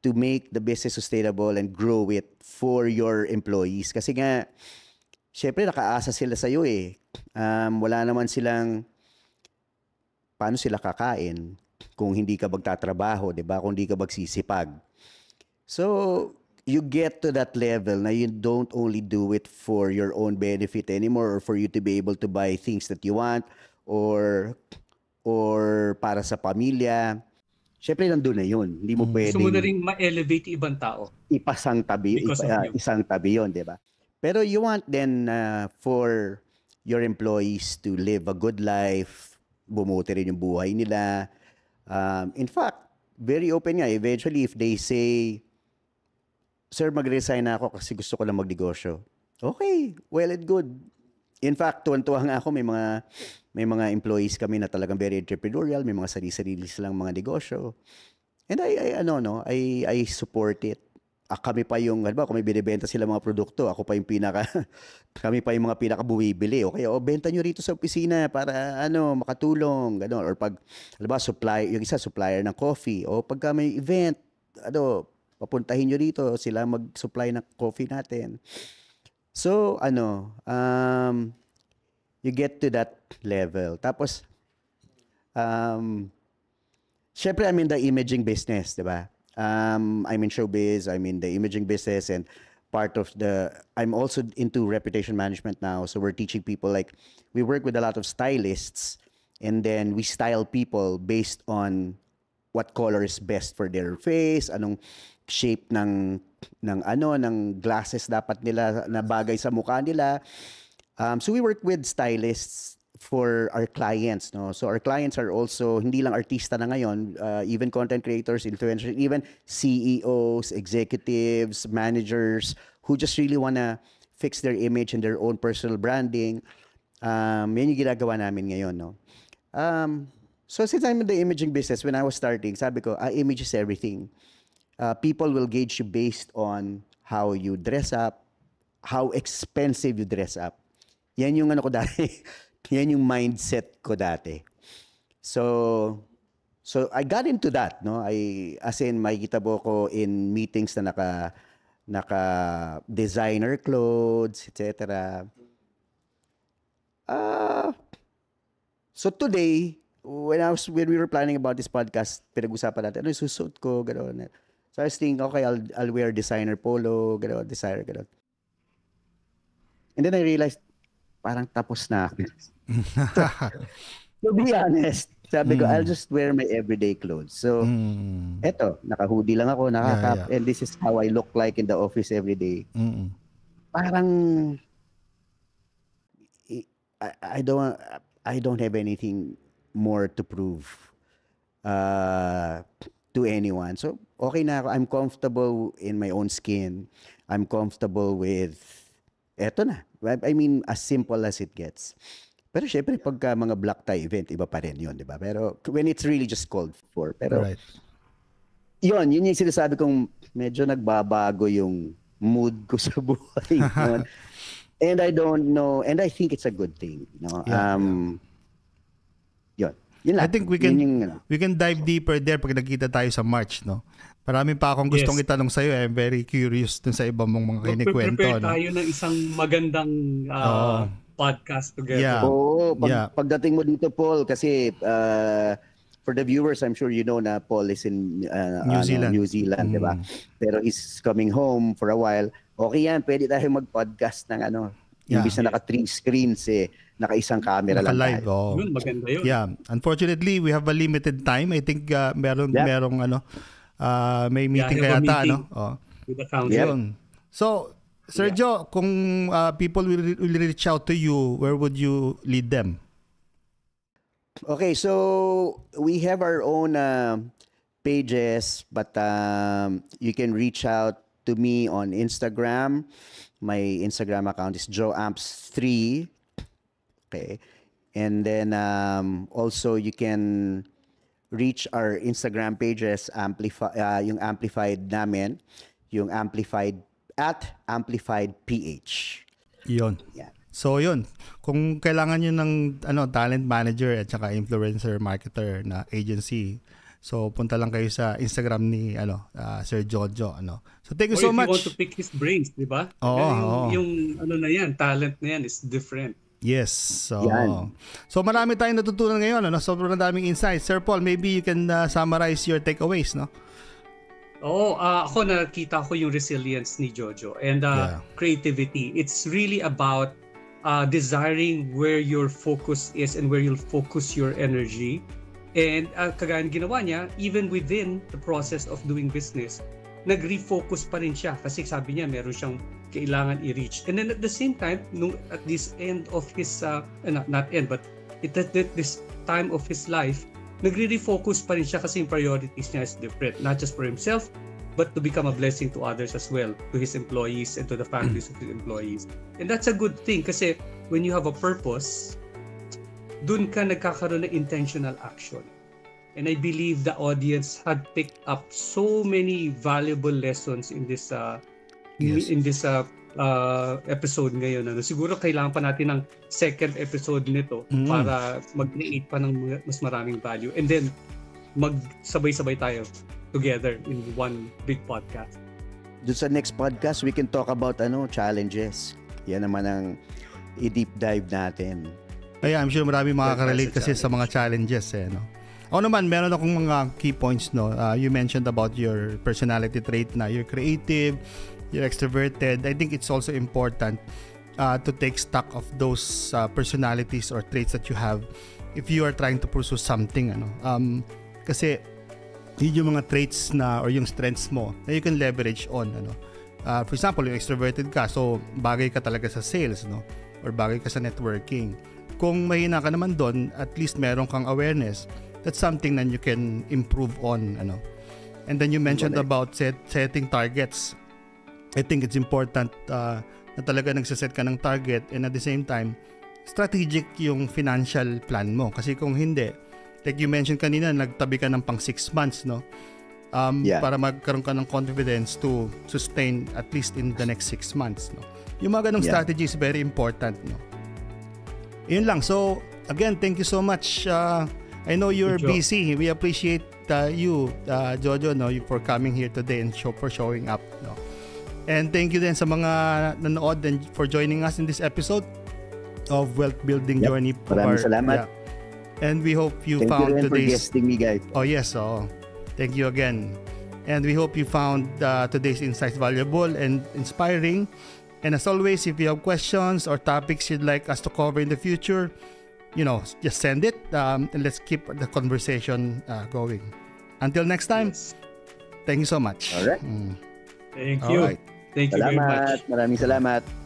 to make the business sustainable and grow it for your employees. Kasi nga, syempre nakaasa sila sa'yo eh. Wala naman silang, paano sila kakain kung hindi ka magtatrabaho, di ba? Kung hindi ka magsisipag. So, you get to that level na you don't only do it for your own benefit anymore or for you to be able to buy things that you want or para sa pamilya. Siyempre, nandun na yun. Hindi mo pwedeng... Gusto mo na rin ma-elevate ibang tao. Isang tabi yun, di ba? Pero you want then for your employees to live a good life, bumuti rin yung buhay nila. In fact, very open nga. Eventually, if they say, Sir, mag-resign na ako kasi gusto ko lang magnegosyo. Okay, well and good. In fact, tuwan-tuwa nga ako, may mga employees kami na talagang very entrepreneurial, may mga sarili-sarili silang mga negosyo. And I support it. Kami pa yung, kung may binibenta sila mga produkto, ako pa yung kami pa yung mga pinaka-buwibili. Okay, benta nyo rito sa opisina para makatulong, gano'n. Or pag, yung isa supplier ng coffee, o pagka may event, papuntahin nyo rito, sila mag-supply ng coffee natin. So, you get to that level. Tapos, syempre, I'm in the imaging business, di ba? I'm in showbiz, I'm in the imaging business, and I'm also into reputation management now. So we're teaching people, we work with a lot of stylists, and then we style people based on what color is best for their face, anong shape ng glasses dapat nila na bagay sa mukha nila. So we work with stylists for our clients, no? So our clients are also hindi lang artista na ngayon, even content creators, influencers, even CEOs, executives, managers who just really wanna fix their image and their own personal branding. Yan yung ginagawa namin ngayon, no? So since I'm in the imaging business, when I was starting, sabi ko, image is everything. People will gauge you based on how you dress up, how expensive you dress up. Yan yung ano ko dati. Yan yung mindset ko dati. So I got into that, no? As in, makikita mo ko in meetings na naka designer clothes, etc. So today, when we were planning about this podcast, pinag-usapan natin, ano yung susuot ko, gano'n. So I was thinking, okay, I'll wear designer polo, gano'n, designer, gano'n. And then I realized, parang tapos na ako. To be honest, sabi ko, I'll just wear my everyday clothes. So, eto, naka-hoodie lang ako, naka-cap, and this is how I look like in the office every day. Parang, I don't have anything more to prove to anyone. So, okay na ako. I'm comfortable in my own skin. I'm comfortable with, eto na. I mean, as simple as it gets. Pero syempre, pagka mga black tie event, iba pa rin yun, di ba? Pero when it's really just called for. Pero right. Yun yung sinasabi kong medyo nagbabago yung mood ko sa buhay. And I don't know, and I think it's a good thing. No? Yun lang. I think we can dive deeper there pag nagkita tayo sa March, no? Marami pa akong gustong itanong sa iyo. I'm very curious dun sa ibang mong mga kinikwento. Prepare tayo ng isang magandang podcast together. Yeah. Pagdating mo dito, Paul, kasi for the viewers, I'm sure you know na Paul is in New Zealand, di ba? Pero he's coming home for a while. Okay yan, pwede tayo mag-podcast ng imbis na naka-3 screens, naka-isang camera lang tayo. Yun, maganda yun. Yeah. Unfortunately, we have a limited time. I think merong may meeting kaya ata, no? With the council. So, Sergio, kung people will reach out to you, where would you lead them? Okay, so we have our own pages, but you can reach out to me on Instagram. My Instagram account is joamps3. Okay. And then also you can reach our Instagram pages, yung Amplified namin, yung Amplified @AmplifiedPH. Yun. Yeah. So yun, kung kailangan nyo ng talent manager at saka influencer marketer na agency, so punta lang kayo sa Instagram ni Sir Jojo. So thank you so much. Or if you want to pick his brains, di ba? Yung na yan, talent na yan is different. Yes. So marami tayong natutunan ngayon. Sobrang daming insights. Sir Paul, maybe you can summarize your takeaways, no? Ako nakita ko yung resilience ni Jojo and creativity. It's really about desiring where your focus is and where you'll focus your energy. And kagaya ginawa niya, even within the process of doing business, nag-refocus pa rin siya kasi sabi niya meron siyang kailangan i-reach. And then at the same time, at this end of his, not end, but at this time of his life, nagre-refocus pa rin siya kasi yung priorities niya is different. Not just for himself, but to become a blessing to others as well, to his employees and to the families of his employees. And that's a good thing kasi when you have a purpose, dun ka nagkakaroon ng intentional action. And I believe the audience had picked up so many valuable lessons in this episode ngayon. Siguro kailangan pa natin ng second episode nito para mag-create pa ng mas maraming value. And then, magsabay-sabay tayo together in one big podcast. Doon sa next podcast, we can talk about challenges. Yan naman ang i-deep dive natin. I'm sure marami makaka-relate kasi sa mga challenges. Ako naman, meron akong mga key points. You mentioned about your personality trait na you're creative, you're extroverted. I think it's also important to take stock of those personalities or traits that you have if you are trying to pursue something. Kasi yun yung mga traits na or yung strengths mo na you can leverage on. For example, yung extroverted ka, so bagay ka talaga sa sales, or bagay ka sa networking. kung mahina ka naman doon, at least meron kang awareness. That's something that you can improve on, ano. And then you mentioned about setting targets. I think it's important na talaga nagsaset ka ng target, and at the same time, strategic yung financial plan mo. Kasi kung hindi, like you mentioned kanina, nagtabi ka ng pang 6 months, no? Para magkaroon ka ng confidence to sustain at least in the next 6 months, no? Yung mga ganong strategy is very important, no? Yun lang. So, again, thank you so much. I know you're busy. We appreciate you, Jojo, no, for coming here today and for showing up, no. And thank you din sa mga nanood and for joining us in this episode of Wealth Building Journey. Maraming salamat. And we hope you thank found you today's... for guesting me, guys. Oh, yes. Oh, thank you again. And we hope you found today's insights valuable and inspiring. And as always, if you have questions or topics you'd like us to cover in the future, just send it, and let's keep the conversation going. Until next time, thank you so much. All right. Thank you. All right. Thank you very much. Maraming salamat.